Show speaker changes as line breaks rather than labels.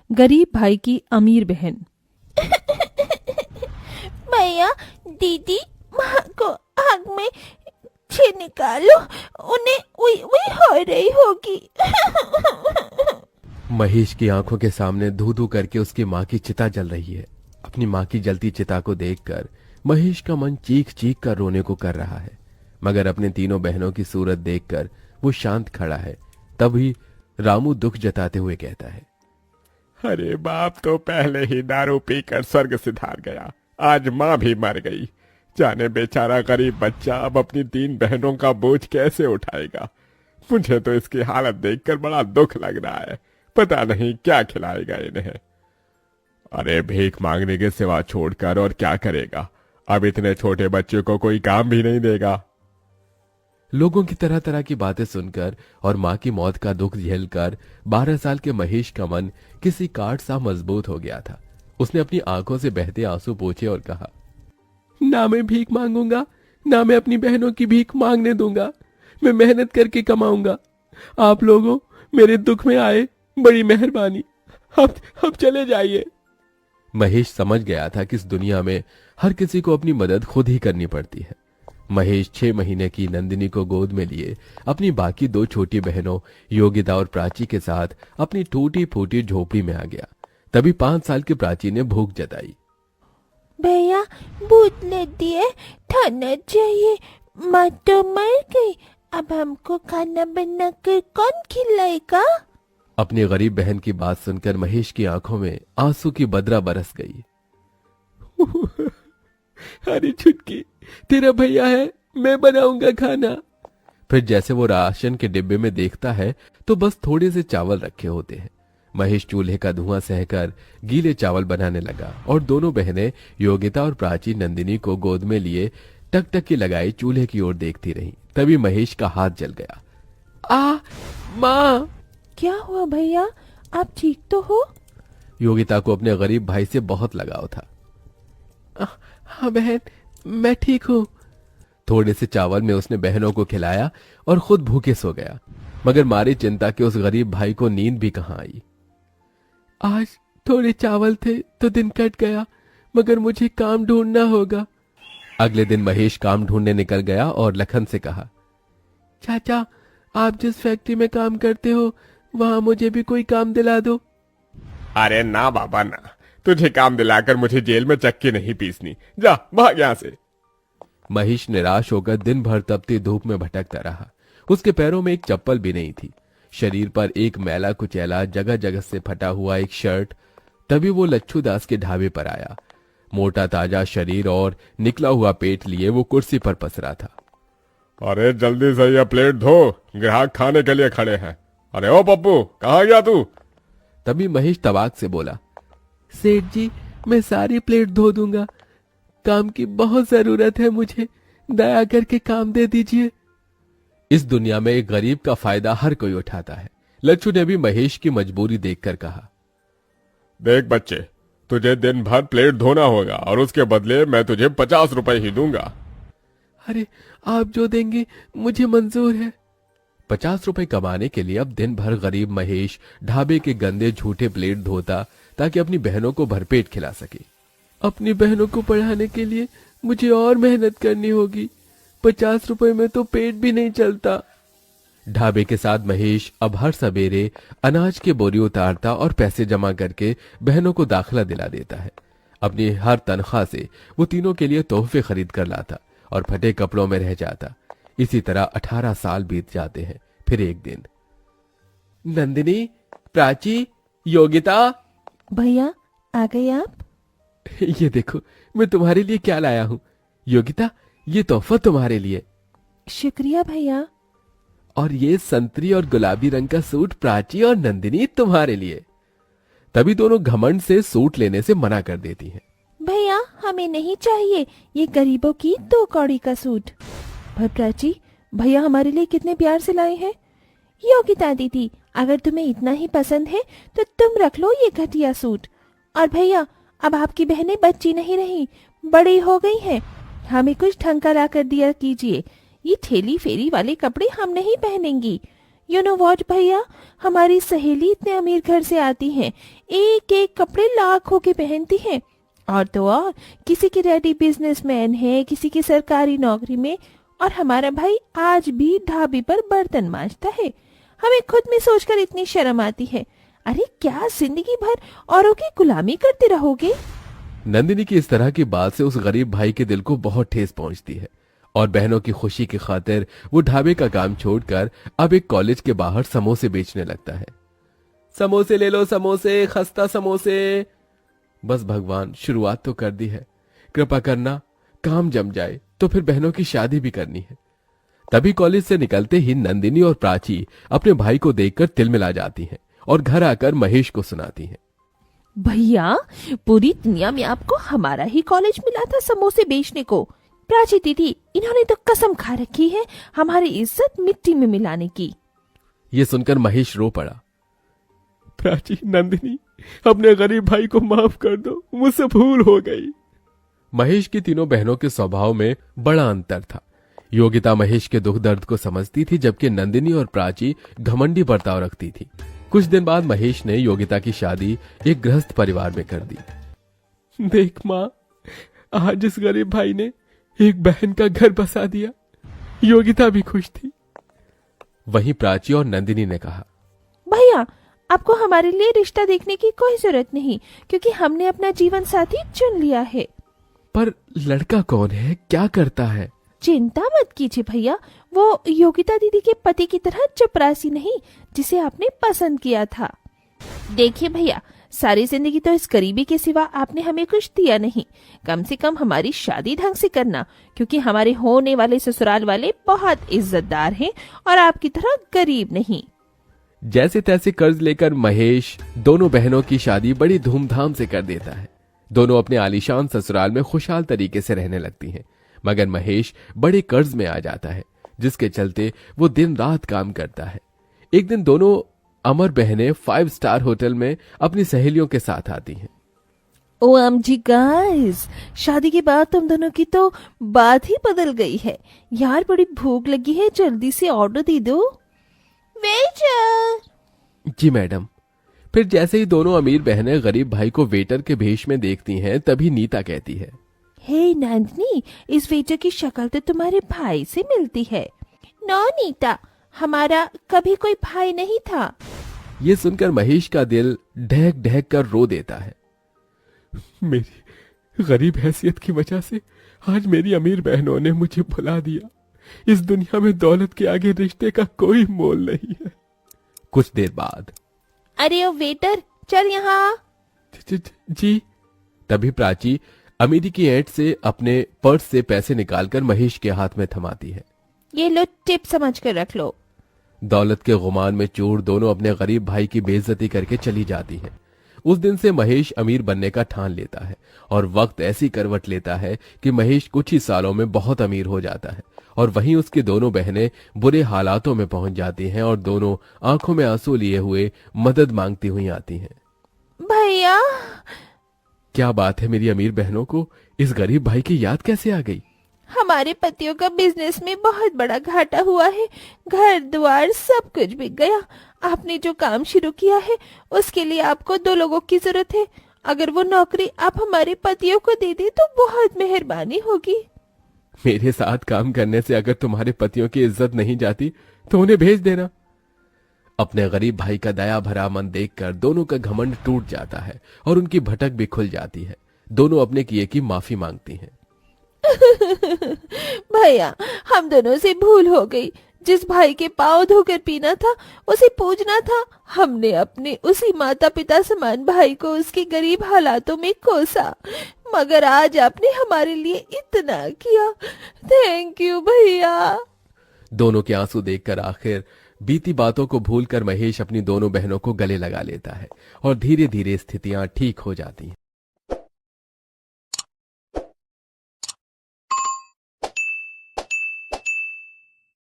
गरीब भाई की अमीर बहन।
भैया दीदी माँ को आग में से निकालो, उन्हें उई उई हो रही होगी।
महेश की आंखों के सामने धू धू करके उसकी माँ की चिता जल रही है। अपनी माँ की जलती चिता को देखकर महेश का मन चीख चीख कर रोने को कर रहा है, मगर अपने तीनों बहनों की सूरत देखकर वो शांत खड़ा है। तभी रामू दुख जताते हुए कहता है,
अरे बाप तो पहले ही दारू पीकर स्वर्ग सिधार गया, आज माँ भी मर गई। जाने बेचारा गरीब बच्चा अब अपनी 3 बहनों का बोझ कैसे उठाएगा। मुझे तो इसकी हालत देखकर बड़ा दुख लग रहा है, पता नहीं क्या खिलाएगा इन्हें। अरे भीख मांगने के सिवा छोड़कर और क्या करेगा, अब इतने छोटे बच्चे को कोई काम भी नहीं देगा।
लोगों की तरह तरह की बातें सुनकर और माँ की मौत का दुख झेलकर 12 साल के महेश का मन किसी काठ सा मजबूत हो गया था। उसने अपनी आंखों से बहते आंसू पोंछे और कहा, ना मैं भीख मांगूंगा, ना मैं अपनी बहनों की भीख मांगने दूंगा। मैं मेहनत करके कमाऊंगा। आप लोगों मेरे दुख में आए, बड़ी मेहरबानी। अब चले जाइए। महेश समझ गया था कि इस दुनिया में हर किसी को अपनी मदद खुद ही करनी पड़ती है। महेश 6 महीने की नंदिनी को गोद में लिए अपनी बाकी 2 छोटी बहनों योगिता और प्राची के साथ अपनी टूटी फूटी झोपड़ी में आ गया। तभी 5 साल की प्राची ने भूख जताई।
भैया भूत लेती है, खाना चाहिए, माँ तो मर गई, अब हमको खाना बनाकर कौन खिलाएगा।
अपनी गरीब बहन की बात सुनकर महेश की आंखों में आंसू की बदरा बरस गई। अरे छुटकी, तेरा भैया है, मैं बनाऊंगा खाना। फिर जैसे वो राशन के डिब्बे में देखता है तो बस थोड़े से चावल रखे होते हैं। महेश चूल्हे का धुआं सहकर गीले चावल बनाने लगा और दोनों बहनें योगिता और प्राची नंदिनी को गोद में लिए टकटकी लगाई चूल्हे की ओर देखती रहीं। तभी महेश का हाथ जल गया। माँ!
क्या हुआ भैया, आप ठीक तो हो?
योगिता को अपने गरीब भाई से बहुत लगाव था। हाँ बहन, मैं ठीक हूँ। थोड़े से चावल में उसने बहनों को खिलाया और खुद भूखे सो गया, मगर मारी चिंता के उस गरीब भाई को नींद भी कहाँ आई। आज थोड़े चावल थे तो दिन कट गया, मगर मुझे काम ढूंढना होगा। अगले दिन महेश काम ढूंढने निकल गया और लखन से कहा, चाचा, आप जिस फैक्ट्री में काम करते हो वहां मुझे भी कोई काम दिला दो।
अरे ना बाबा ना, तुझे काम दिलाकर मुझे जेल में चक्की नहीं पीसनी, जा भाग यहाँ से।
महेश निराश होकर दिन भर तपती धूप में भटकता रहा। उसके पैरों में एक चप्पल भी नहीं थी, शरीर पर एक मैला कुचैला जगह जगह से फटा हुआ एक शर्ट। तभी वो लच्छू दास के ढाबे पर आया। मोटा ताजा शरीर और निकला हुआ पेट लिए वो कुर्सी पर पसरा था।
अरे जल्दी से ये प्लेट धो, ग्राहक खाने के लिए खड़े हैं। अरे ओ पप्पू, कहाँ गया तू?
तभी महेश तवाक से बोला, सेठ जी, मैं सारी प्लेट धो दूंगा, काम की बहुत जरूरत है मुझे, दया करके काम दे दीजिए। इस दुनिया में एक गरीब का फायदा हर कोई उठाता है। लच्छू ने भी महेश की मजबूरी देखकर कहा,
देख बच्चे, तुझे दिन भर प्लेट धोना होगा और उसके बदले मैं तुझे 50 रुपए ही दूंगा।
अरे आप जो देंगे मुझे मंजूर है। 50 रुपए कमाने के लिए अब दिन भर गरीब महेश ढाबे के गंदे झूठे प्लेट धोता ताकि अपनी बहनों को भरपेट खिला सके। अपनी बहनों को पढ़ाने के लिए मुझे और मेहनत करनी होगी, 50 रुपए में तो पेट भी नहीं चलता। ढाबे के साथ महेश अब हर सवेरे अनाज की बोरी उतारता और पैसे जमा करके बहनों को दाखिला दिला देता है। अपनी हर तनख्वाह से वो तीनों के लिए तोहफे खरीद कर लाता और फटे कपड़ों में रह जाता। इसी तरह 18 साल बीत जाते हैं। फिर एक दिन, नंदिनी, प्राची, योगिता।
भैया आ गए आप?
ये देखो मैं तुम्हारे लिए क्या लाया हूँ। योगिता, ये तोहफा तुम्हारे लिए।
शुक्रिया भैया।
और ये संतरी और गुलाबी रंग का सूट प्राची और नंदिनी तुम्हारे लिए। तभी दोनों घमंड से सूट लेने से मना कर देती हैं।
भैया हमें नहीं चाहिए ये गरीबों की 2 कौड़ी का सूट। पर प्राची, भैया हमारे लिए कितने प्यार से लाए हैं। योगिता दीदी, अगर तुम्हें इतना ही पसंद है तो तुम रख लो ये घटिया सूट। और भैया, अब आपकी बहनें बच्ची नहीं रही, बड़ी हो गई हैं, हमें कुछ ढंग का ला कर दिया कीजिए। ये ठेली फेरी वाले कपड़े हम नहीं पहनेंगी। यू नो व्हाट भैया, हमारी सहेली इतने अमीर घर से आती हैं, एक एक कपड़े लाखों के पहनती हैं, और तो और किसी की डैडी बिजनेसमैन है, किसी की सरकारी नौकरी में, और हमारा भाई आज भी ढाबे पर बर्तन मांजता है। हमें खुद में सोचकर इतनी शर्म आती है। अरे क्या जिंदगी भर औरों की गुलामी करते रहोगे?
नंदिनी की इस तरह की बात से उस गरीब भाई के दिल को बहुत ठेस पहुंचती है और बहनों की खुशी की खातिर वो ढाबे का काम छोड़कर अब एक कॉलेज के बाहर समोसे बेचने लगता है। समोसे ले लो समोसे, खस्ता समोसे। बस भगवान, शुरुआत तो कर दी है, कृपा करना काम जम जाए तो फिर बहनों की शादी भी करनी है। तभी कॉलेज से निकलते ही नंदिनी और प्राची अपने भाई को देखकर तिलमिला जाती हैं और घर आकर महेश को सुनाती हैं।
भैया, पूरी दुनिया में आपको हमारा ही कॉलेज मिला था समोसे बेचने को। प्राची दीदी, इन्होंने तो कसम खा रखी है हमारी इज्जत मिट्टी में मिलाने की।
ये सुनकर महेश रो पड़ा।
प्राची, नंदिनी, अपने गरीब भाई को माफ कर दो, मुझसे भूल हो गई।
महेश की तीनों बहनों के स्वभाव में बड़ा अंतर था। योगिता महेश के दुख दर्द को समझती थी, जबकि नंदिनी और प्राची घमंडी बर्ताव रखती थी। कुछ दिन बाद महेश ने योगिता की शादी एक गृहस्थ परिवार में कर दी।
देख माँ, आज इस गरीब भाई ने एक बहन का घर बसा दिया। योगिता भी खुश थी।
वहीं प्राची और नंदिनी ने कहा,
भैया, आपको हमारे लिए रिश्ता देखने की कोई जरूरत नहीं, क्योंकि हमने अपना जीवन साथी चुन लिया है।
पर लड़का कौन है, क्या करता है?
चिंता मत कीजिए भैया, वो योगिता दीदी के पति की तरह चपरासी नहीं जिसे आपने पसंद किया था। देखिए भैया, सारी जिंदगी तो इस गरीबी के सिवा आपने हमें कुछ दिया नहीं। कम से कम हमारी शादी ढंग से करना, क्योंकि हमारे होने वाले ससुराल वाले बहुत इज्जतदार हैं और आपकी तरह गरीब नहीं।
जैसे तैसे कर्ज लेकर महेश दोनों बहनों की शादी बड़ी धूमधाम से कर देता है। दोनों अपने आलीशान ससुराल में खुशहाल तरीके से रहने लगती हैं, मगर महेश बड़े कर्ज में आ जाता है, जिसके चलते वो दिन रात काम करता है। एक दिन दोनों अमर बहनें 5 स्टार होटल में अपनी सहेलियों के साथ आती हैं।
OMG गाइस, शादी के बाद तुम दोनों की तो बात ही बदल गई है। यार, बड़ी भूख लगी है, जल्दी से ऑर्डर दे दो। वेटर।
जी मैडम। फिर जैसे ही दोनों अमीर बहनें गरीब भाई को वेटर के भेष में देखती हैं, तभी नीता कहती है,
हे नंदिनी, इस वेटर की शक्ल तो तुम्हारे भाई से मिलती है। नो नीता, हमारा कभी कोई भाई नहीं था।
ये सुनकर महेश का दिल ढहक ढहक कर रो देता है।
मेरी गरीब हैसियत की वजह से आज मेरी अमीर बहनों ने मुझे भुला दिया। इस दुनिया में दौलत के आगे रिश्ते का कोई मोल नहीं है।
कुछ देर बाद,
अरे ओ वेटर, चल यहाँ।
जी।
तभी प्राची अमीरी की ऐंठ से अपने पर्स से पैसे निकालकर महेश के हाथ में थमाती है।
ये लो, टिप समझ कर रख लो।
दौलत के गुमान में चूर दोनों अपने गरीब भाई की बेइज्जती करके चली जाती हैं। उस दिन से महेश अमीर बनने का ठान लेता है और वक्त ऐसी करवट लेता है कि महेश कुछ ही सालों में बहुत अमीर हो जाता है और वहीं उसकी दोनों बहनें बुरे हालातों में पहुंच जाती हैं और दोनों आंखों में आंसू लिए हुए मदद मांगती हुई आती हैं।
भैया,
क्या बात है, मेरी अमीर बहनों को इस गरीब भाई की याद कैसे आ गई?
हमारे पतियों का बिजनेस में बहुत बड़ा घाटा हुआ है, घर द्वार सब कुछ बिक गया। आपने जो काम शुरू किया है उसके लिए आपको 2 लोगों की जरूरत है। अगर वो नौकरी आप हमारे पतियों को दे दे तो बहुत मेहरबानी होगी।
मेरे साथ काम करने से अगर तुम्हारे पतियों की इज्जत नहीं जाती तो उन्हें भेज देना। अपने गरीब भाई का दया भरा मन देखकर दोनों का घमंड टूट जाता है और उनकी भटक भी खुल जाती है। दोनों अपने किए की माफी मांगती हैं।
भैया, हम दोनों से भूल हो गई। जिस भाई के पाँव धोकर पीना था उसे पूजना था। हमने अपने उसी माता पिता समान भाई को उसके गरीब हालातों में कोसा, मगर आज आपने हमारे लिए इतना किया। थैंक यू भैया।
दोनों के आंसू देखकर आखिर बीती बातों को भूलकर महेश अपनी दोनों बहनों को गले लगा लेता है और धीरे धीरे स्थितियां ठीक हो जाती हैं।